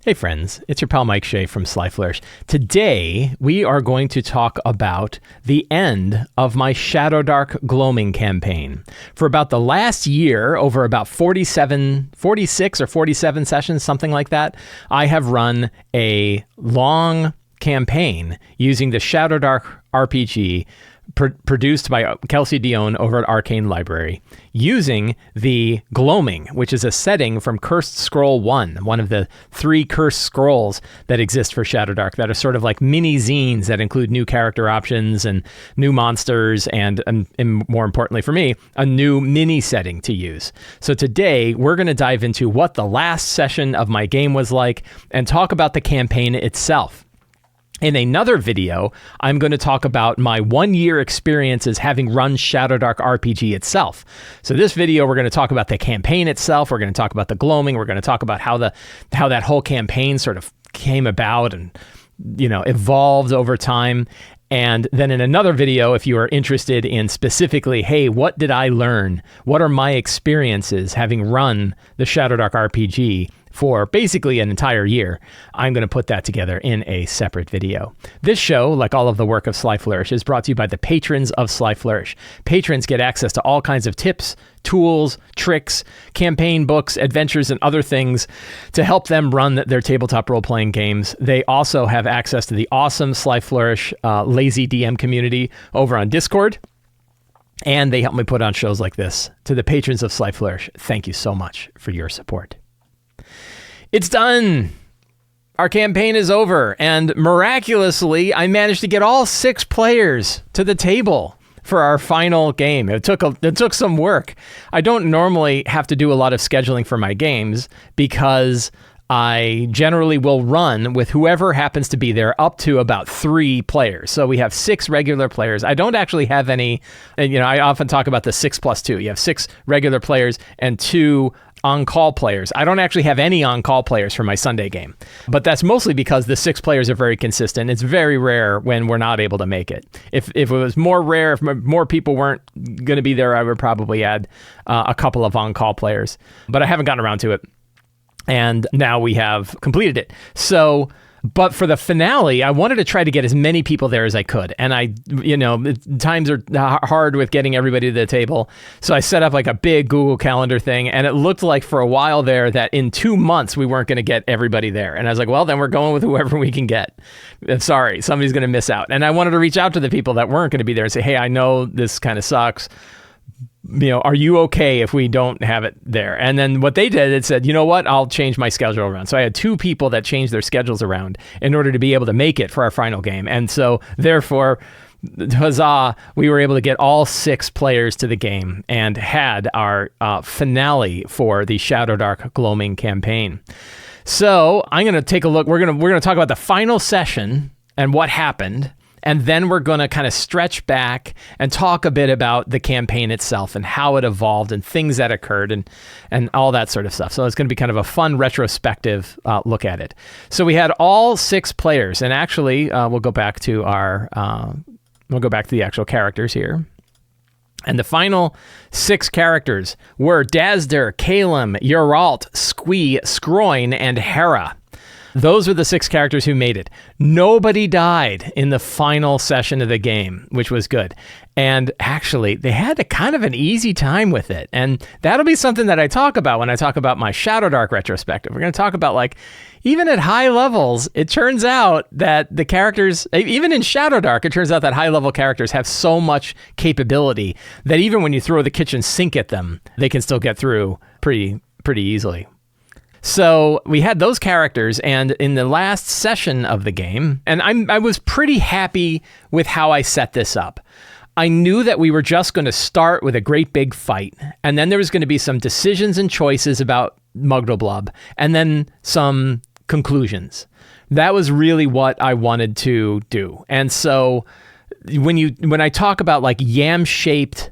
Hey friends, it's your pal Mike Shea from Sly Flourish. Today, we are going to talk about the end of my Shadowdark Gloaming campaign. For about the last year, over about 46 or 47 sessions, something like that, I have run a long campaign using the Shadowdark RPG produced by Kelsey Dion over at Arcane Library, using the Gloaming, which is a setting from Cursed Scroll 1, one of the 3 cursed scrolls that exist for Shadowdark that are sort of like mini zines that include new character options and new monsters and more importantly for me, a new mini setting to use. So today, we're going to dive into what the last session of my game was like and talk about the campaign itself. In another video, I'm going to talk about my 1-year experiences having run Shadowdark RPG itself. So this video, we're going to talk about the campaign itself. We're going to talk about the Gloaming. We're going to talk about how that whole campaign sort of came about and, evolved over time. And then in another video, if you are interested in specifically, hey, what did I learn? What are my experiences having run the Shadowdark RPG for basically an entire year, I'm going to put that together in a separate video. This show, like all of the work of Sly Flourish, is brought to you by the patrons of Sly Flourish. Patrons get access to all kinds of tips, tools, tricks, campaign books, adventures, and other things to help them run their tabletop role-playing games. They also have access to the awesome Sly Flourish Lazy DM community over on Discord. And they help me put on shows like this. To the patrons of Sly Flourish, thank you so much for your support. It's done. Our campaign is over, and miraculously, I managed to get all 6 players to the table for our final game. It took some work. I don't normally have to do a lot of scheduling for my games because I generally will run with whoever happens to be there up to about 3 players. So we have 6 regular players. I don't actually have any, I often talk about the 6+2. You have 6 regular players and 2 on-call players. I don't actually have any on-call players for my Sunday game, but that's mostly because the 6 players are very consistent. It's very rare when we're not able to make it. If it was more rare, if more people weren't going to be there, I would probably add a couple of on-call players, but I haven't gotten around to it. And now we have completed it. But for the finale, I wanted to try to get as many people there as I could. And times are hard with getting everybody to the table. So I set up like a big Google Calendar thing. And it looked like for a while there that in 2 months, we weren't going to get everybody there. And I was like, well, then we're going with whoever we can get. Sorry, somebody's going to miss out. And I wanted to reach out to the people that weren't going to be there and say, hey, I know this kind of sucks. Are you okay if we don't have it there? And then what they did, it said, you know what, I'll change my schedule around. So I had 2 people that changed their schedules around in order to be able to make it for our final game. And so therefore, huzzah, we were able to get all 6 players to the game and had our finale for the Shadowdark Gloaming campaign. So I'm going to take a look. We're going to talk about the final session and what happened. And then we're going to kind of stretch back and talk a bit about the campaign itself and how it evolved and things that occurred and all that sort of stuff. So it's going to be kind of a fun retrospective look at it. So we had all 6 players, and actually we'll go back to the actual characters here. And the final 6 characters were Dazder, Kalem, Uralt, Squee, Scroin, and Hera. Those are the 6 characters who made it. Nobody died in the final session of the game, which was good. And actually, they had a kind of an easy time with it. And that'll be something that I talk about when I talk about my Shadowdark retrospective. We're going to talk about, even at high levels, it turns out that the characters, even in Shadowdark, it turns out that high-level characters have so much capability that even when you throw the kitchen sink at them, they can still get through pretty easily. So we had those characters, and in the last session of the game, and I was pretty happy with how I set this up. I knew that we were just going to start with a great big fight, and then there was going to be some decisions and choices about Mugdalblub, and then some conclusions. That was really what I wanted to do. And so when I talk about yam-shaped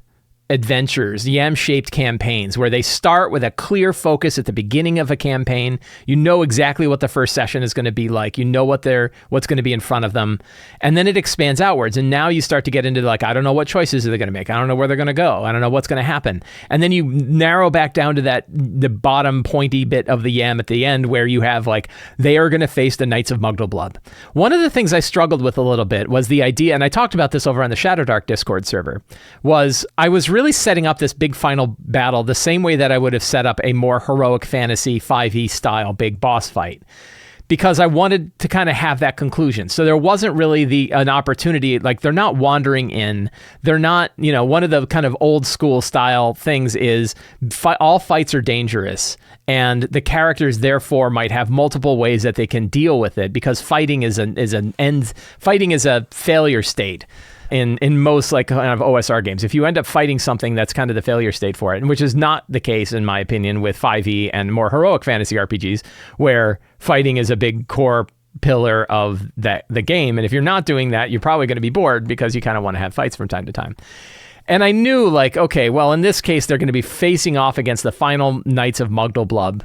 adventures, yam-shaped campaigns, where they start with a clear focus at the beginning of a campaign. You know exactly what the first session is going to be like. You know what's going to be in front of them. And then it expands outwards. And now you start to get into like, I don't know what choices they're going to make. I don't know where they're going to go. I don't know what's going to happen. And then you narrow back down to the bottom pointy bit of the yam at the end, where you have like, they are going to face the Knights of Mugdalblub. One of the things I struggled with a little bit was the idea, and I talked about this over on the Shadowdark Discord server, was I was really setting up this big final battle the same way that I would have set up a more heroic fantasy 5e style big boss fight, because I wanted to kind of have that conclusion. So there wasn't really an opportunity, like they're not wandering in, they're not, one of the kind of old school style things is all fights are dangerous, and the characters therefore might have multiple ways that they can deal with it, because fighting is a failure state. In most like kind of OSR games, if you end up fighting something, that's kind of the failure state for it, and which is not the case in my opinion with 5e and more heroic fantasy RPGs, where fighting is a big core pillar of the game. And if you're not doing that, you're probably going to be bored, because you kind of want to have fights from time to time. And I knew like, okay, well, in this case, they're going to be facing off against the final Knights of Mugdalblub.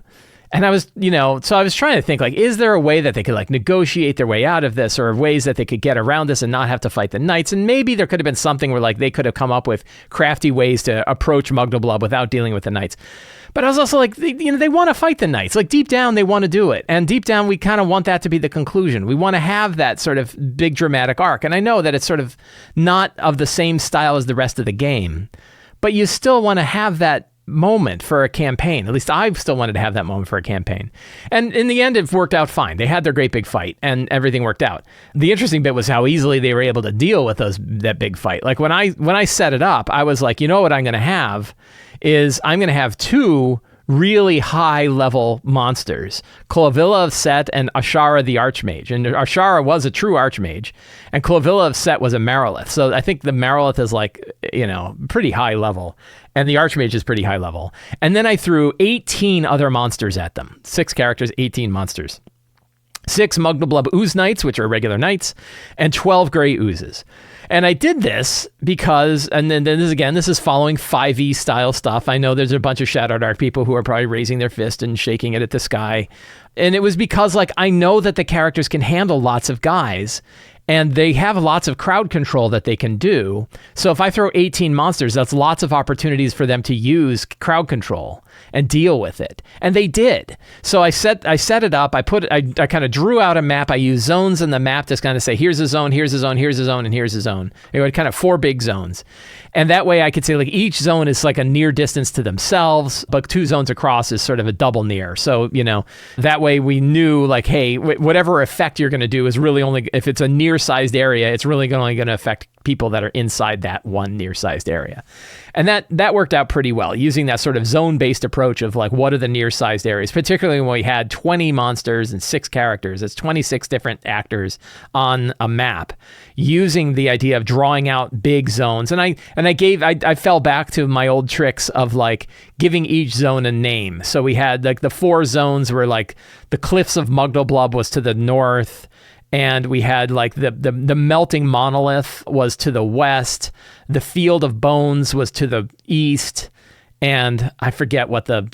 And I was, so I was trying to think, like, is there a way that they could like negotiate their way out of this, or ways that they could get around this and not have to fight the knights? And maybe there could have been something where like they could have come up with crafty ways to approach Mugdalblub without dealing with the knights. But I was also like, they want to fight the knights. Like deep down, they want to do it. And deep down, we kind of want that to be the conclusion. We want to have that sort of big dramatic arc. And I know that it's sort of not of the same style as the rest of the game, but you still want to have that moment for a campaign. At least I still wanted to have that moment for a campaign. And in the end, it worked out fine. They had their great big fight and everything worked out. The interesting bit was how easily they were able to deal with that big fight. Like when I set it up, I was like, what I'm going to have is I'm going to have two really high level monsters, Clavilla of Set and Ashara the Arch Mage. And Ashara was a true Arch Mage, and Clavilla of Set was a Marilith. So I think the Marilith is like, pretty high level, and the Arch Mage is pretty high level. And then I threw 18 other monsters at them. 6 characters, 18 monsters. 6 Mugdalblub Ooze Knights, which are regular knights, and 12 Grey Oozes. And I did this because, and then this is following 5e style stuff. I know there's a bunch of Shadowdark people who are probably raising their fist and shaking it at the sky. And it was because like, I know that the characters can handle lots of guys, and they have lots of crowd control that they can do. So if I throw 18 monsters, that's lots of opportunities for them to use crowd control and deal with it. And they did. So I set it up. I kind of drew out a map. I used zones in the map to kind of say, here's a zone, here's a zone, here's a zone, and here's a zone. It had kind of 4 big zones. And that way I could say like each zone is like a near distance to themselves, but 2 zones across is sort of a double near. So, that way we knew like, hey, whatever effect you're going to do is really only, if it's a near sized area, it's really only going to affect people that are inside that one near sized area. And that worked out pretty well, using that sort of zone-based approach of like, what are the near-sized areas, particularly when we had 20 monsters and 6 characters. It's 26 different actors on a map, using the idea of drawing out big zones. And I fell back to my old tricks of like giving each zone a name. So we had like the 4 zones were like the Cliffs of Mugdalblub was to the north, and we had like the melting monolith was to the west, the Field of Bones was to the east, and I forget what the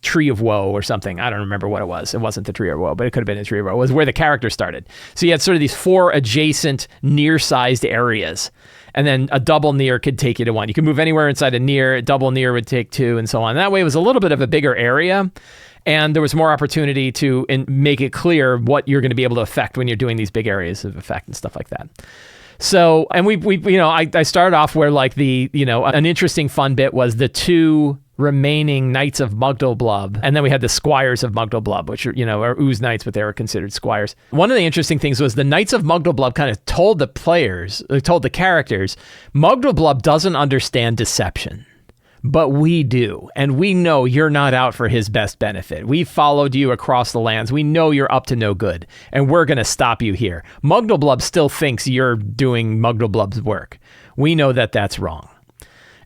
Tree of Woe or something. I don't remember what it was. It wasn't the Tree of Woe, but it could have been a Tree of Woe. It was where the character started. So you had sort of these 4 adjacent near-sized areas. And then a double near could take you to 1. You could move anywhere inside a near, a double near would take 2, and so on. That way it was a little bit of a bigger area. And there was more opportunity to make it clear what you're going to be able to affect when you're doing these big areas of effect and stuff like that. So, and I started off where like an interesting fun bit was the 2 remaining Knights of Mugdalblub, and then we had the Squires of Mugdalblub, which are Ooze Knights, but they were considered squires. One of the interesting things was the Knights of Mugdalblub kind of told the characters, Mugdalblub doesn't understand deception. But we do, and we know you're not out for his best benefit. We followed you across the lands. We know you're up to no good, and we're going to stop you here. Mugdalblub still thinks you're doing Mugdalblub's work. We know that that's wrong,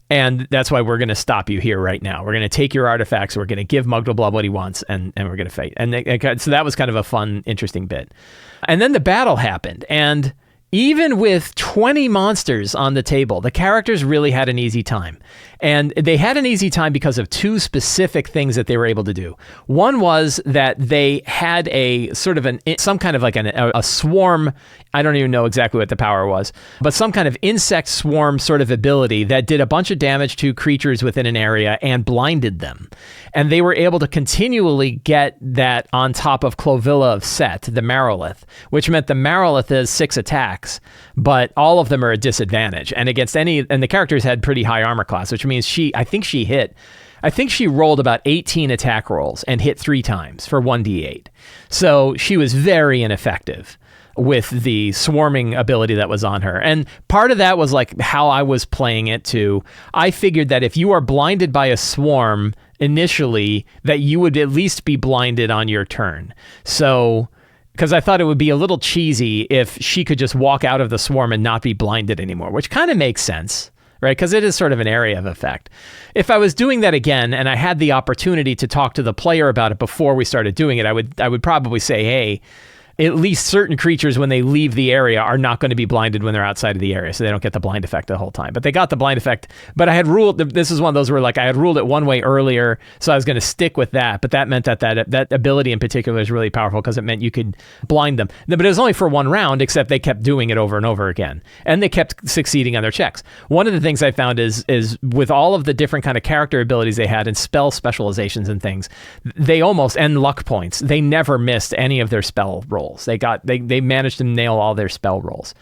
and that's why we're going to stop you here right now. We're going to take your artifacts. We're going to give Mugdalblub what he wants, and we're going to fight. And so that was kind of a fun, interesting bit. And then the battle happened, and even with 20 monsters on the table, the characters really had an easy time. And they had an easy time because of two specific things that they were able to do. One was that they had a sort of some kind of like a swarm. I don't even know exactly what the power was, but some kind of insect swarm sort of ability that did a bunch of damage to creatures within an area and blinded them. And they were able to continually get that on top of Clovilla of Set, the Mirolith, which meant the Mirolith is 6 attacks, but all of them are a disadvantage. And the characters had pretty high armor class, which means I think she rolled about 18 attack rolls and hit 3 times for 1d8. So she was very ineffective with the swarming ability that was on her. And part of that was like how I was playing it too. I figured that if you are blinded by a swarm initially, that you would at least be blinded on your turn. So, because I thought it would be a little cheesy if she could just walk out of the swarm and not be blinded anymore, which kind of makes sense, right? Because it is sort of an area of effect. If I was doing that again and I had the opportunity to talk to the player about it before we started doing it, I would probably say, hey, at least certain creatures, when they leave the area, are not going to be blinded when they're outside of the area, so they don't get the blind effect the whole time. But they got the blind effect. But I had ruled, this is one of those where like I had ruled it one way earlier, so I was going to stick with that. But that meant that ability in particular is really powerful because it meant you could blind them. But it was only for one round, except they kept doing it over and over again. And they kept succeeding on their checks. One of the things I found is with all of the different kind of character abilities they had and spell specializations and things, and luck points, they never missed any of their spell rolls. They managed to nail all their spell rolls.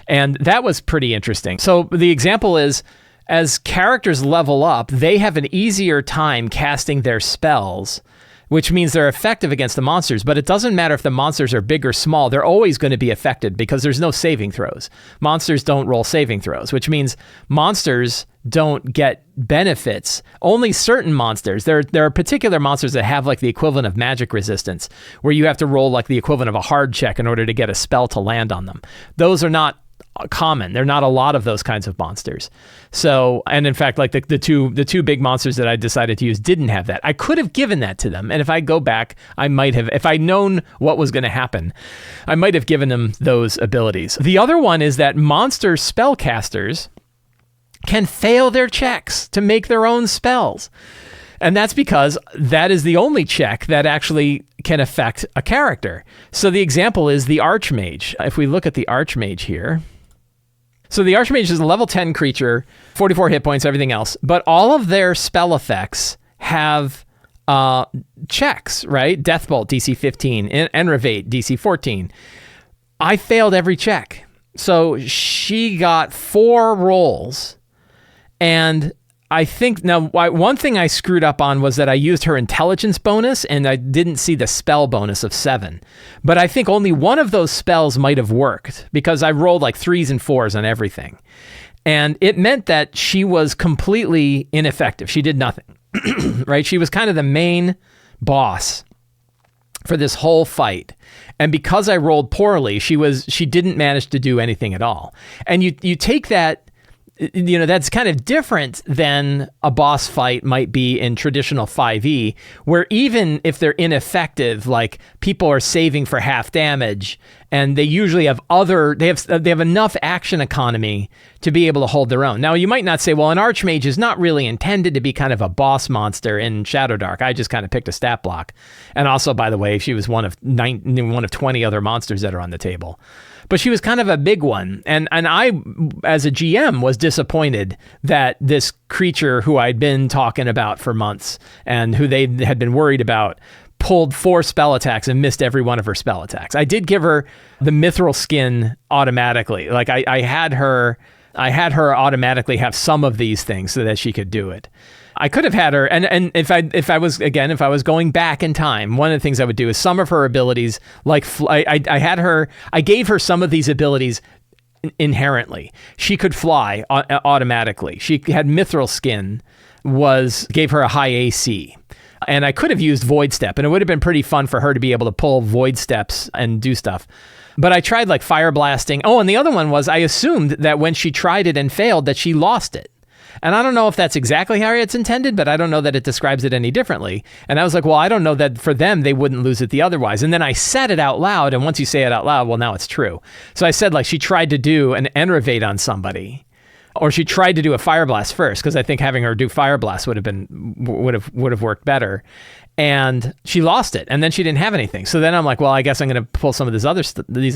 And that was pretty interesting. So the example is, as characters level up, they have an easier time casting their spells, which means they're effective against the monsters. But it doesn't matter if the monsters are big or small, they're always going to be affected because there's no saving throws. Monsters don't roll saving throws, which means monsters don't get benefits. Only certain monsters. There are particular monsters that have like the equivalent of magic resistance, where you have to roll like the equivalent of a hard check in order to get a spell to land on them. Those are not common. There are not a lot of those kinds of monsters. So, and in fact, like the two big monsters that I decided to use didn't have that. I could have given that to them, and if I go back, I might have, if I'd known what was going to happen, I might have given them those abilities. The other one is that monster spellcasters can fail their checks to make their own spells. And that's because that is the only check that actually can affect a character. So the example is the Arch Mage. If we look at the Arch Mage here, so the Arch Mage is a level 10 creature, 44 hit points, everything else, but all of their spell effects have checks, right? Deathbolt, DC 15, Enervate, DC 14. I failed every check. So she got 4 rolls. And I think, now, one thing I screwed up on was that I used her intelligence bonus and I didn't see the spell bonus of 7. But I think only one of those spells might have worked because I rolled like 3s and 4s on everything. And it meant that she was completely ineffective. She did nothing, right? She was kind of the main boss for this whole fight. And because I rolled poorly, she didn't manage to do anything at all. And you take that, that's kind of different than a boss fight might be in traditional 5e, where even if they're ineffective, like people are saving for half damage, and they usually have they have enough action economy to be able to hold their own. Now, you might not say, well, an Archmage is not really intended to be kind of a boss monster in Shadowdark. I just kind of picked a stat block. And also, by the way, she was one of 20 other monsters that are on the table. But she was kind of a big one. And I, as a GM, was disappointed that this creature who I'd been talking about for months and who they had been worried about pulled 4 spell attacks and missed every one of her spell attacks. I did give her the mithril skin automatically. Like I had her automatically have some of these things so that she could do it. I could have had her, and if I was going back in time, one of the things I would do is some of her abilities, like I gave her some of these abilities inherently. She could fly automatically. She had mithril skin, gave her a high AC. And I could have used Void Step, and it would have been pretty fun for her to be able to pull Void Steps and do stuff. But I tried like Fire Blasting. Oh, and the other one was I assumed that when she tried it and failed that she lost it. And I don't know if that's exactly how it's intended, but I don't know that it describes it any differently. And I was like, well, I don't know that for them, they wouldn't lose it the otherwise. And then I said it out loud. And once you say it out loud, well, now it's true. So I said, like, she tried to do an enervate on somebody, or she tried to do a fire blast first, because I think having her do fire blast would have worked better. And she lost it, and then she didn't have anything. So then I'm like, well, I guess I'm going to pull some of these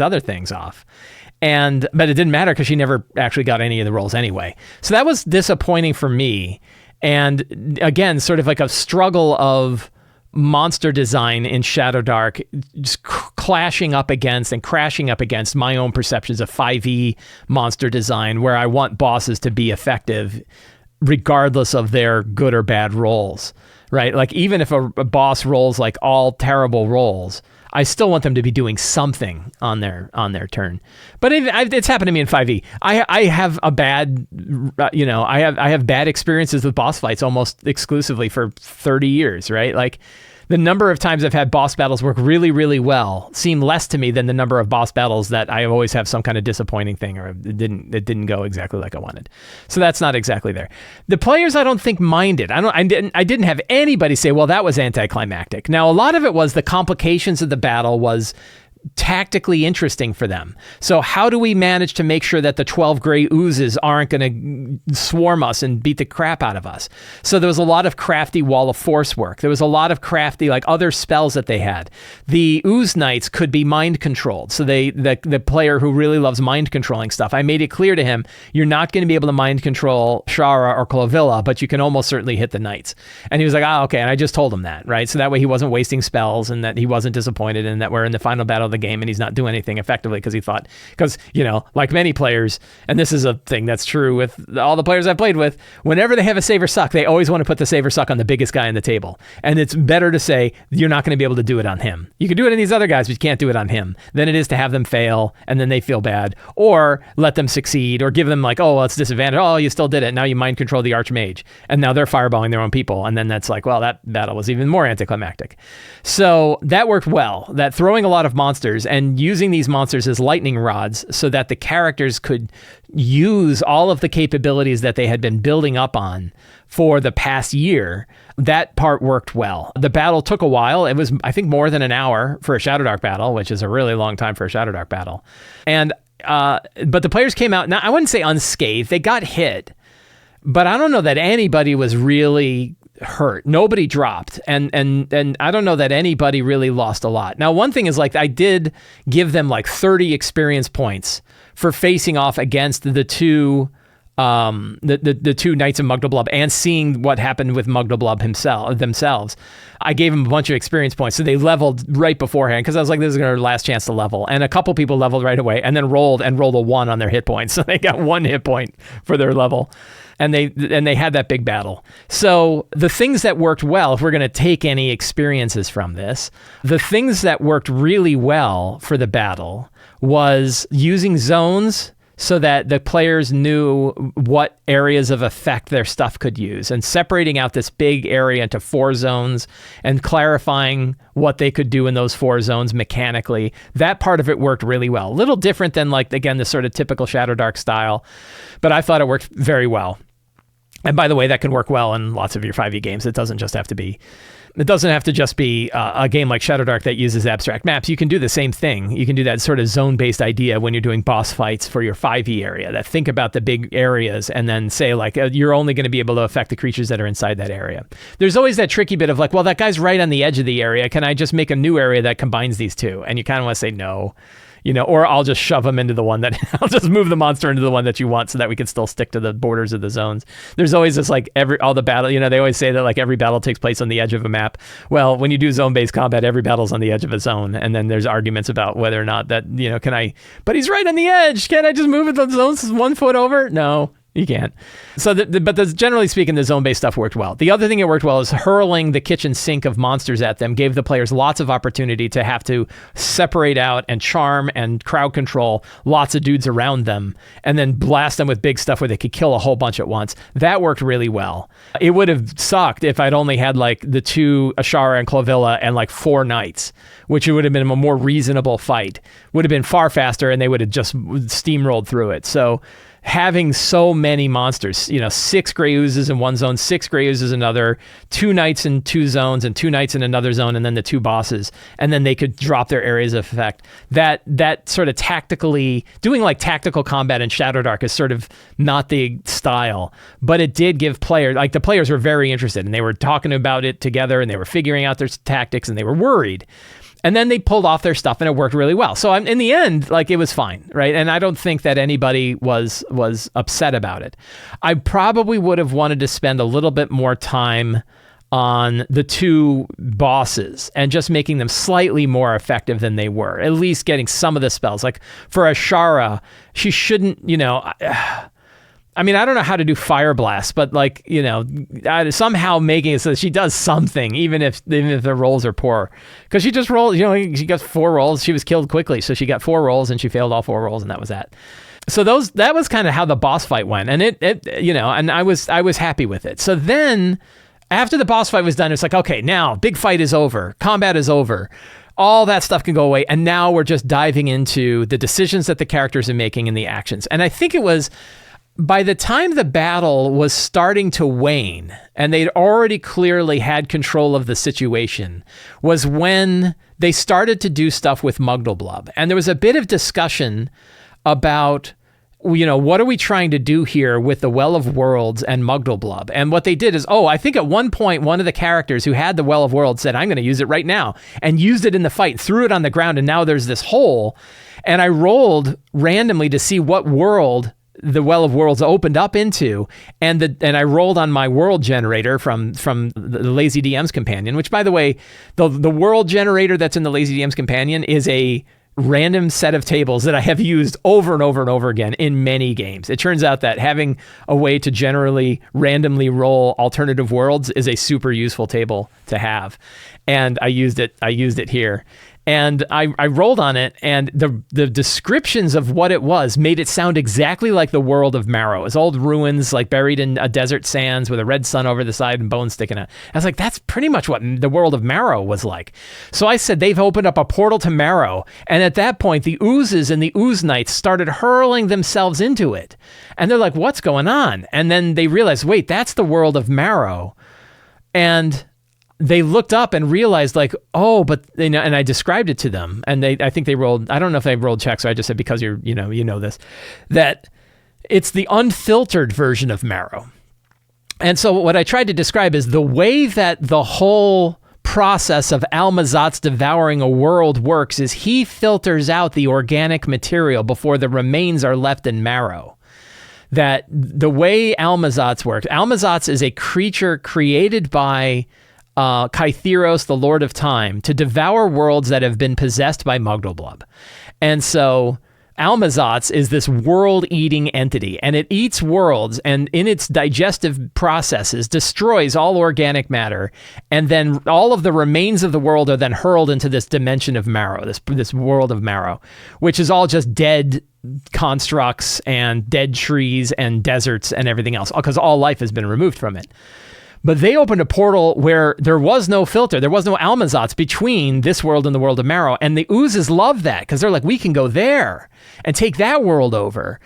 other things off. But it didn't matter because she never actually got any of the rolls anyway. So that was disappointing for me. And again, sort of like a struggle of monster design in Shadowdark, just clashing up against and crashing up against my own perceptions of 5e monster design, where I want bosses to be effective regardless of their good or bad rolls, right? Like, even if a boss rolls like all terrible rolls, I still want them to be doing something on their turn. But it's happened to me in 5e. I have a bad, I have bad experiences with boss fights almost exclusively for 30 years, right? Like, the number of times I've had boss battles work really, really well seem less to me than the number of boss battles that I always have some kind of disappointing thing, or it didn't go exactly like I wanted. So that's not exactly there. The players, I don't think, minded. I didn't have anybody say, well, that was anticlimactic. Now, a lot of it was the complications of the battle was tactically interesting for them. So how do we manage to make sure that the 12 gray oozes aren't going to swarm us and beat the crap out of us? So there was a lot of crafty wall of force work. There was a lot of crafty, like, other spells that they had. The ooze knights could be mind controlled. So the player who really loves mind controlling stuff, I made it clear to him, you're not going to be able to mind control Shara or Clovilla, but you can almost certainly hit the knights. And he was like, okay. And I just told him that, right? So that way he wasn't wasting spells, and that he wasn't disappointed, and that we're in the final battle of the game and he's not doing anything effectively because like many players, and this is a thing that's true with all the players I've played with, whenever they have a save or suck, they always want to put the save or suck on the biggest guy on the table. And it's better to say, you're not going to be able to do it on him. You can do it on these other guys, but you can't do it on him, than it is to have them fail and then they feel bad, or let them succeed, or give them like, oh, well, it's disadvantage. Oh, you still did it. Now you mind control the Arch Mage. And now they're fireballing their own people. And then that's like, well, that battle was even more anticlimactic. So that worked well, that throwing a lot of monsters and using these monsters as lightning rods so that the characters could use all of the capabilities that they had been building up on for the past year, that part worked well. The battle took a while. It was, I think, more than an hour for a Shadowdark battle, which is a really long time for a Shadowdark battle. And but the players came out, now I wouldn't say unscathed, they got hit, but I don't know that anybody was really hurt. Nobody dropped. And I don't know that anybody really lost a lot. Now, one thing is, like, I did give them like 30 experience points for facing off against the two the two Knights of Mugdalblub and seeing what happened with Mugdalblub themselves. I gave them a bunch of experience points, so they leveled right beforehand, because I was like, this is their last chance to level. And a couple people leveled right away and then rolled a 1 on their hit points. So they got 1 hit point for their level. And they had that big battle. So the things that worked well, if we're going to take any experiences from this, the things that worked really well for the battle was using zones so that the players knew what areas of effect their stuff could use, and separating out this big area into 4 zones and clarifying what they could do in those 4 zones mechanically. That part of it worked really well. A little different than, like, again, the sort of typical Shadowdark style, but I thought it worked very well. And by the way, that can work well in lots of your 5e games. It doesn't have to just be a game like Shadowdark that uses abstract maps. You can do the same thing. You can do that sort of zone-based idea when you're doing boss fights for your 5e area, that think about the big areas and then say, like, you're only going to be able to affect the creatures that are inside that area. There's always that tricky bit of like, well, that guy's right on the edge of the area. Can I just make a new area that combines these two? And you kind of want to say no. Or I'll just shove them into the one that I'll just move the monster into the one that you want so that we can still stick to the borders of the zones. There's always this, like, all the battle, they always say that, like, every battle takes place on the edge of a map. Well, when you do zone-based combat, every battle's on the edge of a zone. And then there's arguments about whether or not that, but he's right on the edge. Can't I just move it the zones 1 foot over? No. You can't. So, generally speaking, the zone-based stuff worked well. The other thing that worked well is hurling the kitchen sink of monsters at them gave the players lots of opportunity to have to separate out and charm and crowd control lots of dudes around them, and then blast them with big stuff where they could kill a whole bunch at once. That worked really well. It would have sucked if I'd only had, like, the 2 Ashara and Clovilla and, like, 4 knights, which would have been a more reasonable fight. Would have been far faster, and they would have just steamrolled through it. So having so many monsters, 6 gray oozes in one zone, 6 gray oozes in another, 2 knights in 2 zones and 2 knights in another zone, and then the 2 bosses, and then they could drop their areas of effect. That sort of tactically, doing like tactical combat in Shadowdark is sort of not the style, but it did give players, like the players were very interested, and they were talking about it together, and they were figuring out their tactics, and they were worried. And then they pulled off their stuff, and it worked really well. So in the end, like, it was fine, right? And I don't think that anybody was upset about it. I probably would have wanted to spend a little bit more time on the 2 bosses and just making them slightly more effective than they were. At least getting some of the spells. Like for Ashara, she shouldn't, I mean, I don't know how to do Fire Blast, but like, somehow making it so that she does something, even if the rolls are poor. Because she just rolled, she got 4 rolls. She was killed quickly. So she got 4 rolls and she failed all 4 rolls, and that was that. So that was kind of how the boss fight went. And and I was happy with it. So then after the boss fight was done, it's like, okay, now big fight is over. Combat is over. All that stuff can go away. And now we're just diving into the decisions that the characters are making and the actions. And I think it was, by the time the battle was starting to wane and they'd already clearly had control of the situation, was when they started to do stuff with Mugdalblub. And there was a bit of discussion about, what are we trying to do here with the Well of Worlds and Mugdalblub? And what they did is, I think at one point, one of the characters who had the Well of Worlds said, I'm going to use it right now, and used it in the fight, threw it on the ground, and now there's this hole. And I rolled randomly to see what world the Well of Worlds opened up into, and I rolled on my world generator from the Lazy DM's Companion, which, by the way, the world generator that's in the Lazy DM's Companion is a random set of tables that I have used over and over and over again in many games. It turns out that having a way to generally randomly roll alternative worlds is a super useful table to have, and I used it here. And I rolled on it, and the descriptions of what it was made it sound exactly like the world of Marrow. It's old ruins, like buried in a desert sands with a red sun over the side and bones sticking out. I was like, that's pretty much what the world of Marrow was like. So I said, they've opened up a portal to Marrow. And at that point, the oozes and the ooze knights started hurling themselves into it. And they're like, what's going on? And then they realized, wait, that's the world of Marrow. And they looked up and realized, like, but and I described it to them, and I think they rolled. I don't know if they rolled checks. So I just said, because you know this, that it's the unfiltered version of Marrow. And so what I tried to describe is the way that the whole process of Almazat's devouring a world works is he filters out the organic material before the remains are left in Marrow. That the way Almazat's works, Almazat's is a creature created by Kytheros, the Lord of Time, to devour worlds that have been possessed by Mugdalblub. And so Almazat's is this world-eating entity, and it eats worlds, and in its digestive processes destroys all organic matter, and then all of the remains of the world are then hurled into this dimension of Marrow, this world of Marrow, which is all just dead constructs and dead trees and deserts and everything else, because all life has been removed from it. But they opened a portal where there was no filter. There was no Almazat's between this world and the world of Marrow. And the oozes love that, because they're like, we can go there and take that world over.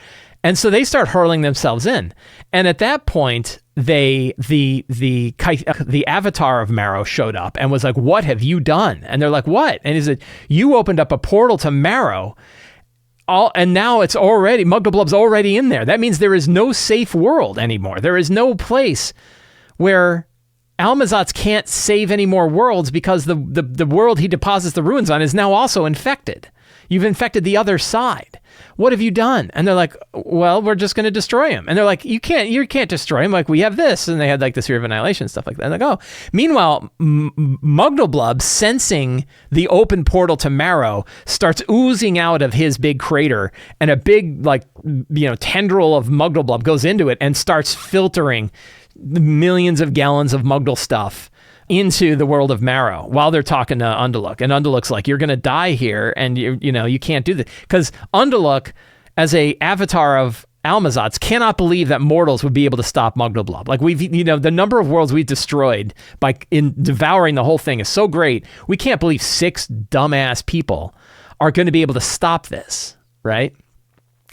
And so they start hurling themselves in. And at that point, the avatar of Marrow showed up and was like, what have you done? And they're like, what? And he said, you opened up a portal to Marrow. And now it's already, Mugdalblub's already in there. That means there is no safe world anymore. There is no place where Almazat's can't save any more worlds, because the world he deposits the ruins on is now also infected. You've infected the other side. What have you done? And they're like, well, we're just going to destroy him. And they're like, you can't destroy him. Like, we have this. And they had like the Sphere of Annihilation, stuff like that. And like, meanwhile, Mugdalblub, sensing the open portal to Marrow, starts oozing out of his big crater, and a big, tendril of Mugdalblub goes into it and starts filtering the millions of gallons of Mugdal stuff into the world of Marrow while they're talking to Undaluk. And Undaluk's like, you're going to die here, and you can't do this. Because Undaluk, as a avatar of Almazat's, cannot believe that mortals would be able to stop Mugdalblub. Like, the number of worlds we've destroyed in devouring the whole thing is so great. We can't believe 6 dumbass people are going to be able to stop this, right?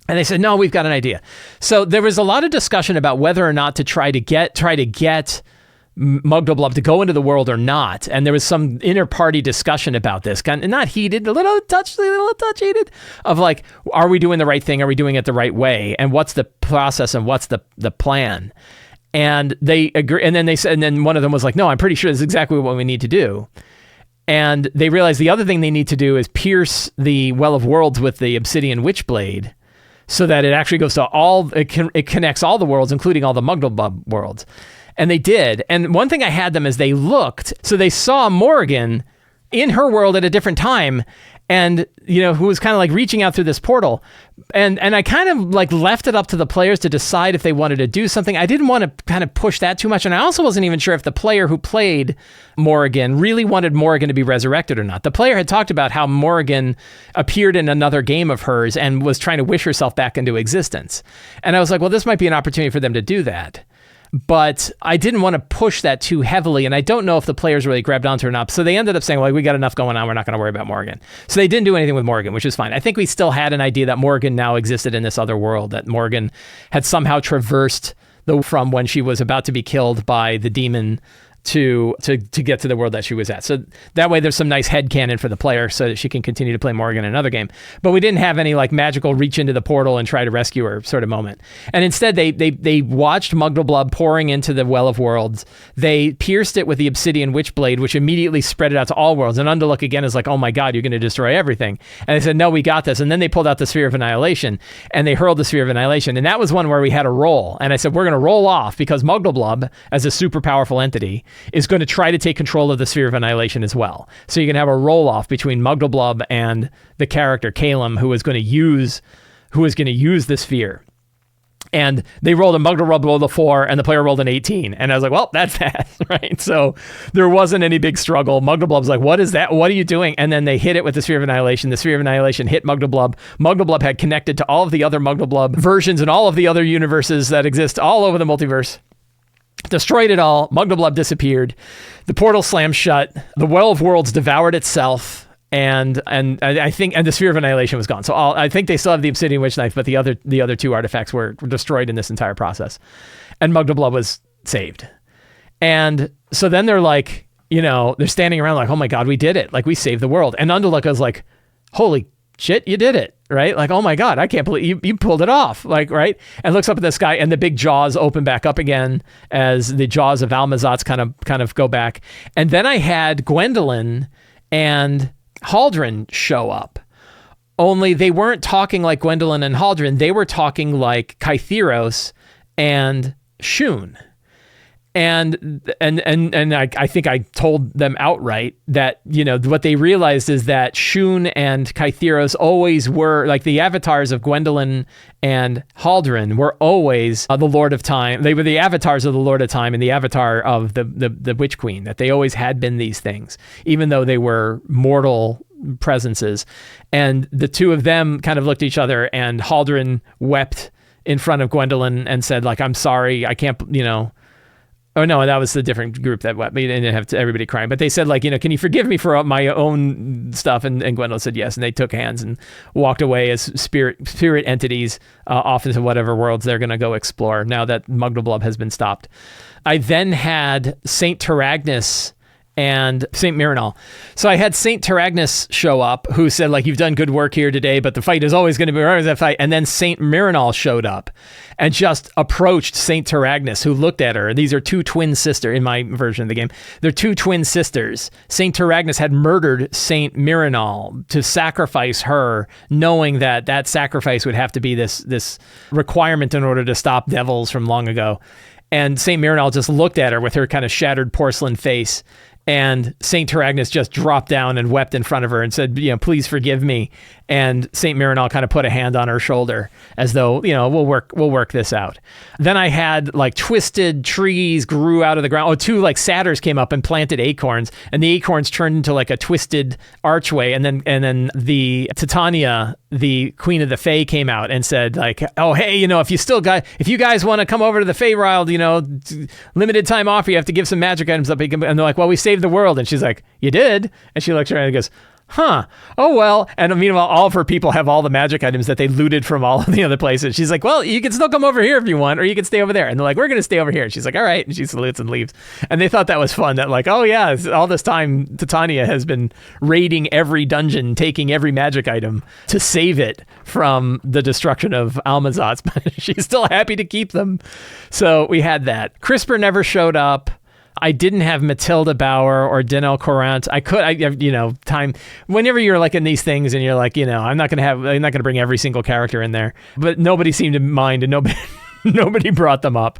And they said, no, we've got an idea. So there was a lot of discussion about whether or not to try to get Mugdalblub to go into the world or not. And there was some inter-party discussion about this, kind of not heated, a little touch heated, of like, are we doing the right thing? Are we doing it the right way? And what's the process and what's the plan? And they agree. And then they said, and then one of them was like, no, I'm pretty sure this is exactly what we need to do. And they realized the other thing they need to do is pierce the Well of Worlds with the Obsidian Witchblade so that it actually goes to it connects all the worlds, including all the Mugdalblub worlds. And they did. And one thing I had them is they looked, so they saw Morrigan in her world at a different time, and, who was kind of like reaching out through this portal. And I kind of like left it up to the players to decide if they wanted to do something. I didn't want to kind of push that too much. And I also wasn't even sure if the player who played Morrigan really wanted Morrigan to be resurrected or not. The player had talked about how Morrigan appeared in another game of hers and was trying to wish herself back into existence. And I was like, well, this might be an opportunity for them to do that. But I didn't want to push that too heavily, and I don't know if the players really grabbed onto it or not. So they ended up saying, well, we got enough going on, we're not going to worry about Morrigan. So they didn't do anything with Morrigan, which is fine. I think we still had an idea that Morrigan now existed in this other world, that Morrigan had somehow traversed from when she was about to be killed by the demon to get to the world that she was at. So that way there's some nice headcanon for the player so that she can continue to play Morrigan in another game. But we didn't have any like magical reach into the portal and try to rescue her sort of moment. And instead they watched Mugdalblub pouring into the Well of Worlds. They pierced it with the Obsidian Witchblade, which immediately spread it out to all worlds. And Underlook again is like, oh my God, you're going to destroy everything. And they said, no, we got this. And then they pulled out the Sphere of Annihilation and they hurled the Sphere of Annihilation. And that was one where we had a roll. And I said, we're going to roll off because Mugdalblub, as a super powerful entity, is going to try to take control of the Sphere of Annihilation as well. So you can have a roll-off between Mugdalblub and the character Calum, who is going to use the sphere. And they rolled a Mugdalblub rolled a 4, and the player rolled an 18. And I was like, well, that's that, right? So there wasn't any big struggle. Mugdalblub's like, what is that? What are you doing? And then they hit it with the Sphere of Annihilation. The Sphere of Annihilation hit Mugdalblub. Mugdalblub had connected to all of the other Mugdalblub versions and all of the other universes that exist all over the multiverse. Destroyed it all. Mugdalblub disappeared. The portal slammed shut. The Well of Worlds devoured itself, and I think the Sphere of Annihilation was gone. So I think they still have the Obsidian Witch Knife, but the other two artifacts were destroyed in this entire process, and Mugdalblub was saved. And so then they're like, they're standing around like, oh my God, we did it! Like we saved the world. And Underlook was like, holy shit, you did it, right? Like, oh my God, I can't believe you pulled it off, like, right? And looks up at the sky, and the big jaws open back up again as the jaws of Almazot's kind of go back. And then I had Gwendolyn and Haldren show up. Only they weren't talking like Gwendolyn and Haldren. They were talking like Kytheros and Shun. And I think I told them outright that, what they realized is that Shun and Kytheros always were, like the avatars of Gwendolyn and Haldren were always the Lord of Time. They were the avatars of the Lord of Time and the avatar of the Witch Queen, that they always had been these things, even though they were mortal presences. And the two of them kind of looked at each other, and Haldren wept in front of Gwendolyn and said, like, I'm sorry, I can't, Oh, no, that was the different group that wept. They didn't have everybody crying. But they said, like, can you forgive me for my own stuff? And Gwendolyn said yes. And they took hands and walked away as spirit entities off into whatever worlds they're going to go explore now that Mugdalblub has been stopped. I then had Saint Taragnus and Saint Mirol. So I had Saint Taragnus show up, who said, like, you've done good work here today, but the fight is always going to be that fight. And then Saint Mirol showed up and just approached Saint Taragnus, who looked at her. These are two twin sisters in my version of the game. They're two twin sisters. Saint Taragnus had murdered Saint Mirol to sacrifice her, knowing that sacrifice would have to be this requirement in order to stop devils from long ago. And Saint Mirol just looked at her with her kind of shattered porcelain face. And Saint Taragnus just dropped down and wept in front of her and said, please forgive me. And Saint Mirol kind of put a hand on her shoulder as though, we'll work this out. Then I had like twisted trees grew out of the ground. Two like satyrs came up and planted acorns, and the acorns turned into like a twisted archway. And then the Titania, the Queen of the Fae, came out and said, like, oh, hey, if you guys want to come over to the Feywild, limited time offer, you have to give some magic items up. And they're like, well, we saved saved the world. And she's like, you did? And she looks around and goes, huh, oh well. And meanwhile, all of her people have all the magic items that they looted from all of the other places. She's like, well, you can still come over here if you want, or you can stay over there. And they're like, we're going to stay over here. And she's like, all right. And she salutes and leaves. And they thought that was fun, that like, oh yeah, all this time Titania has been raiding every dungeon, taking every magic item to save it from the destruction of Almazot's, but she's still happy to keep them. So we had that. CRISPR never showed up. I didn't have Matilda Bauer or Denel Courant. Time whenever you're like in these things and you're like, I'm not going to bring every single character in there, but nobody seemed to mind and nobody brought them up.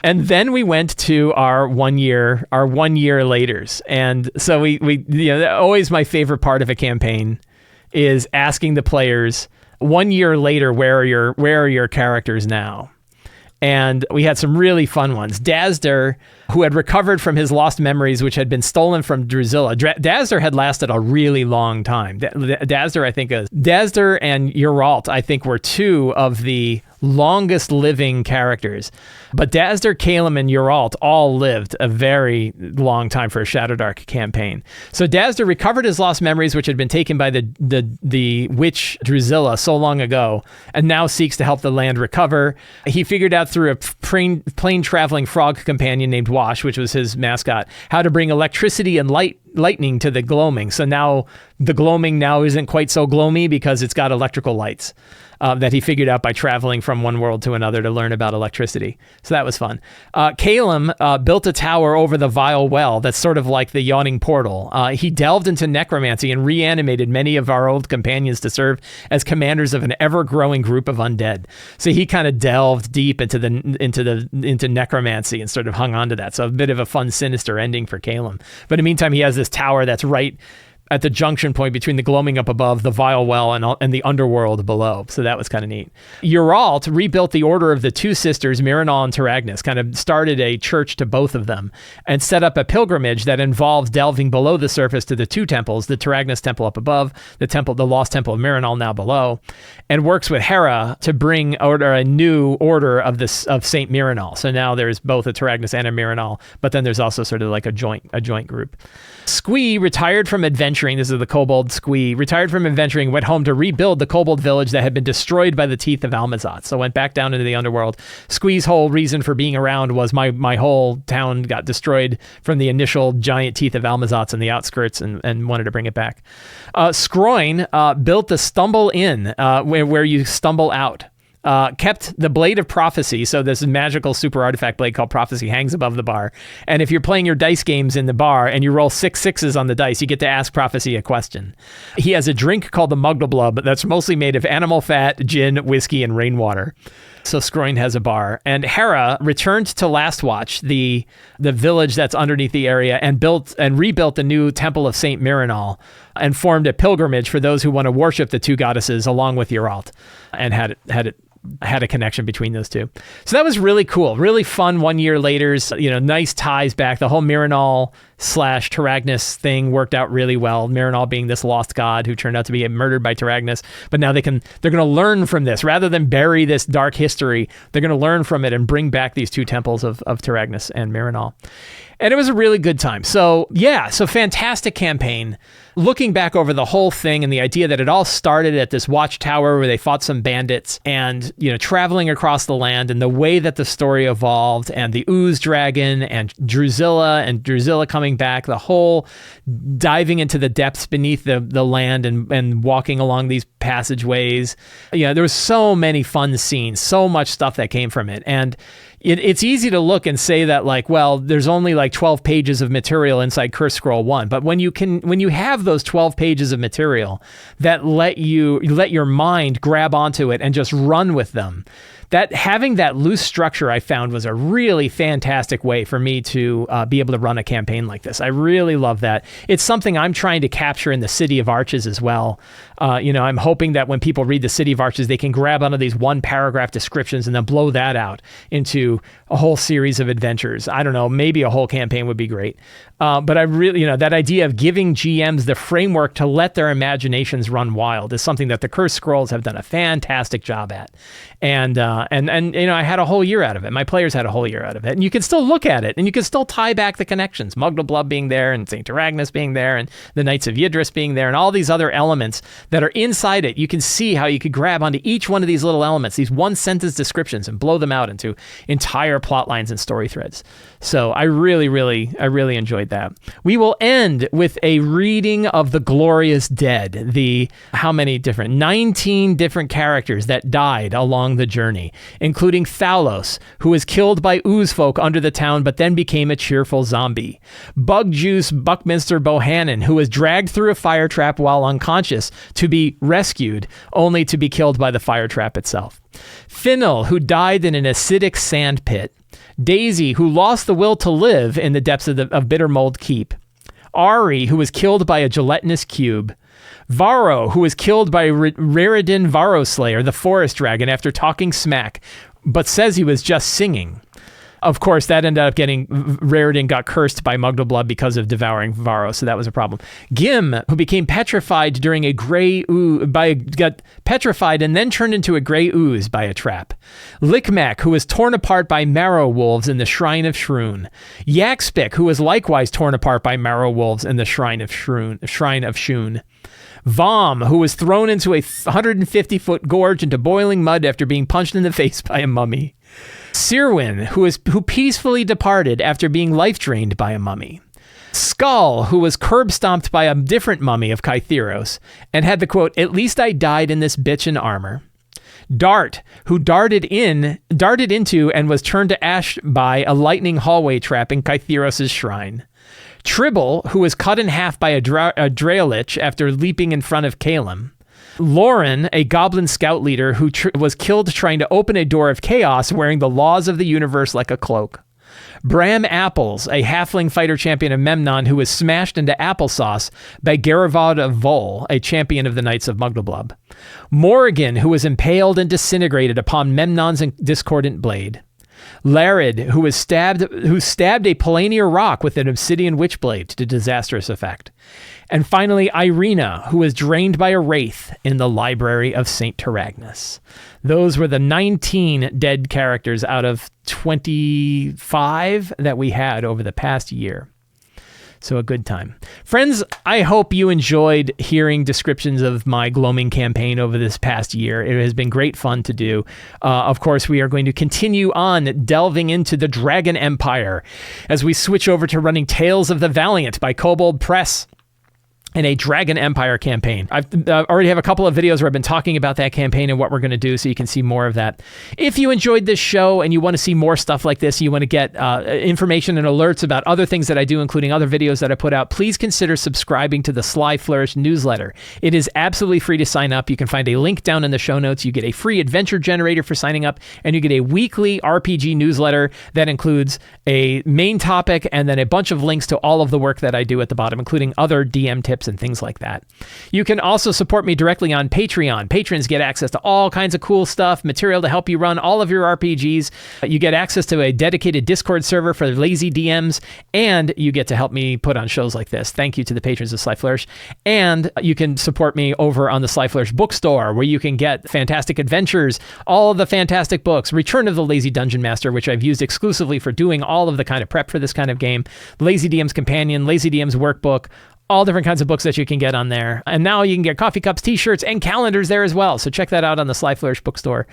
And then we went to our 1 year laters. And so we always my favorite part of a campaign is asking the players 1 year later, where are your characters now? And we had some really fun ones. Dazder, who had recovered from his lost memories, which had been stolen from Drusilla. Dazder had lasted a really long time. Dazder and Uralt, I think, were two of the longest living characters. But Dazder, Calum, and Uralt all lived a very long time for a Shadowdark campaign. So Dazder recovered his lost memories, which had been taken by the witch Drusilla so long ago, and now seeks to help the land recover. He figured out through a plane traveling frog companion named Wash, which was his mascot, how to bring electricity and lightning to the Gloaming. So now the Gloaming now isn't quite so gloomy because it's got electrical lights. That he figured out by traveling from one world to another to learn about electricity. So that was fun. Calum built a tower over the Vile Well that's sort of like the Yawning Portal. He delved into necromancy and reanimated many of our old companions to serve as commanders of an ever-growing group of undead. So he kind of delved deep into necromancy and sort of hung on to that. So a bit of a fun, sinister ending for Calum. But in the meantime, he has this tower that's right at the junction point between the Gloaming up above, the Vile Well, and the underworld below. So that was kind of neat. Uralt rebuilt the Order of the Two Sisters, Mirol and Taragnis, kind of started a church to both of them, and set up a pilgrimage that involves delving below the surface to the two temples, the Taragnis temple up above, the lost temple of Mirol now below, and works with Hera to bring a new order of Saint Mirol. So now there's both a Taragnis and a Mirol, but then there's also sort of like a joint group. Squee retired from adventuring. This is the kobold Squee. Retired from adventuring, went home to rebuild the kobold village that had been destroyed by the teeth of Almazot. So went back down into the underworld. Squee's whole reason for being around was my whole town got destroyed from the initial giant teeth of Almazot's in the outskirts and wanted to bring it back. Scroin built the Stumble Inn, where you stumble out. Kept the Blade of Prophecy, so this magical super artifact blade called Prophecy hangs above the bar. And if you're playing your dice games in the bar and you roll 6 6s on the dice, you get to ask Prophecy a question. He has a drink called the Muggle that's mostly made of animal fat, gin, whiskey, and rainwater. So Scroin has a bar. And Hera returned to Lastwatch, the village that's underneath the area, and rebuilt the new Temple of Saint Mirol, and formed a pilgrimage for those who want to worship the two goddesses along with Uralt, and had a connection between those two. So that was really cool. Really fun 1 year laters, nice ties back. The whole Mirol / Taragnis thing worked out really well. Mirol being this lost god who turned out to be murdered by Taragnis. But now they're going to learn from this. Rather than bury this dark history, they're going to learn from it and bring back these two temples of Taragnis and Mirol. And it was a really good time. So fantastic campaign. Looking back over the whole thing and the idea that it all started at this watchtower where they fought some bandits and, traveling across the land, and the way that the story evolved, and the ooze dragon and Drusilla coming back, the whole diving into the depths beneath the land and walking along these passageways. There was so many fun scenes, so much stuff that came from it. And it's easy to look and say that there's only 12 pages of material inside Curse Scroll 1. But when you have those 12 pages of material that let your mind grab onto it and just run with them, that having that loose structure I found was a really fantastic way for me to be able to run a campaign like this. I really love that. It's something I'm trying to capture in the City of Arches as well. I'm hoping that when people read the City of Arches, they can grab onto these 1-paragraph descriptions and then blow that out into a whole series of adventures. I don't know, maybe a whole campaign would be great. But I really, that idea of giving GMs the framework to let their imaginations run wild is something that the Cursed Scrolls have done a fantastic job at. And I had a whole year out of it. My players had a whole year out of it. And you can still look at it, and you can still tie back the connections. Mugdalblub being there, and St. Aragnas being there, and the Knights of Yidris being there, and all these other elements that are inside it. You can see how you could grab onto each one of these little elements, these one-sentence descriptions, and blow them out into entire plot lines and story threads. So I really enjoyed that. We will end with a reading of The Glorious Dead, 19 different characters that died along the journey, including Thalos, who was killed by ooze folk under the town but then became a cheerful zombie. Bug Juice Buckminster Bohannon, who was dragged through a fire trap while unconscious to be rescued, only to be killed by the fire trap itself. Finnel, who died in an acidic sand pit. Daisy, who lost the will to live in the depths of Bittermold Keep. Ari, who was killed by a gelatinous cube. Varro, who was killed by Raridin Varroslayer, the forest dragon, after talking smack, but says he was just singing. Of course, that ended up Raridin got cursed by Mugdalblub because of devouring Varro, so that was a problem. Gim, who became petrified during a gray ooze, got petrified and then turned into a gray ooze by a trap. Lickmack, who was torn apart by marrow wolves in the Shrine of Shroon. Yaxpic, who was likewise torn apart by marrow wolves in the Shrine of Shroon. Vom, who was thrown into a 150-foot gorge into boiling mud after being punched in the face by a mummy. Sirwin, who peacefully departed after being life-drained by a mummy. Skull, who was curb-stomped by a different mummy of Kytheros, and had the quote, "At least I died in this bitch in armor." Dart, who darted into and was turned to ash by a lightning hallway trap in Kytheros' shrine. Tribble, who was cut in half by a Draelich after leaping in front of Calum. Lauren, a goblin scout leader who was killed trying to open a door of chaos wearing the laws of the universe like a cloak. Bram Apples, a halfling fighter champion of Memnon who was smashed into applesauce by Garavod of Vol, a champion of the Knights of Mugdalblub. Morrigan, who was impaled and disintegrated upon Memnon's discordant blade. Larid, who stabbed a Polanier rock with an obsidian witchblade to disastrous effect. And finally, Irina, who was drained by a wraith in the library of St. Taragnas. Those were the 19 dead characters out of 25 that we had over the past year. So a good time. Friends, I hope you enjoyed hearing descriptions of my Gloaming campaign over this past year. It has been great fun to do. Of course, we are going to continue on delving into the Dragon Empire as we switch over to running Tales of the Valiant by Kobold Press in a Dragon Empire campaign. I already have a couple of videos where I've been talking about that campaign and what we're going to do, so you can see more of that. If you enjoyed this show and you want to see more stuff like this, you want to get information and alerts about other things that I do, including other videos that I put out, please consider subscribing to the Sly Flourish newsletter. It is absolutely free to sign up. You can find a link down in the show notes. You get a free adventure generator for signing up, and you get a weekly RPG newsletter that includes a main topic and then a bunch of links to all of the work that I do at the bottom, including other DM tips and things like that. You can also support me directly on Patreon. Patrons get access to all kinds of cool stuff, material to help you run all of your RPGs. You get access to a dedicated Discord server for lazy DMs, and you get to help me put on shows like this. Thank you to the patrons of Sly Flourish. And you can support me over on the Sly Flourish bookstore, where you can get Fantastic Adventures, all of the fantastic books, Return of the Lazy Dungeon Master, which I've used exclusively for doing all of the kind of prep for this kind of game, Lazy DM's Companion, Lazy DM's Workbook, all different kinds of books that you can get on there. And now you can get coffee cups, t-shirts, and calendars there as well. So check that out on the Sly Flourish bookstore.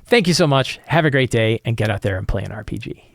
Thank you so much. Have a great day, and get out there and play an RPG.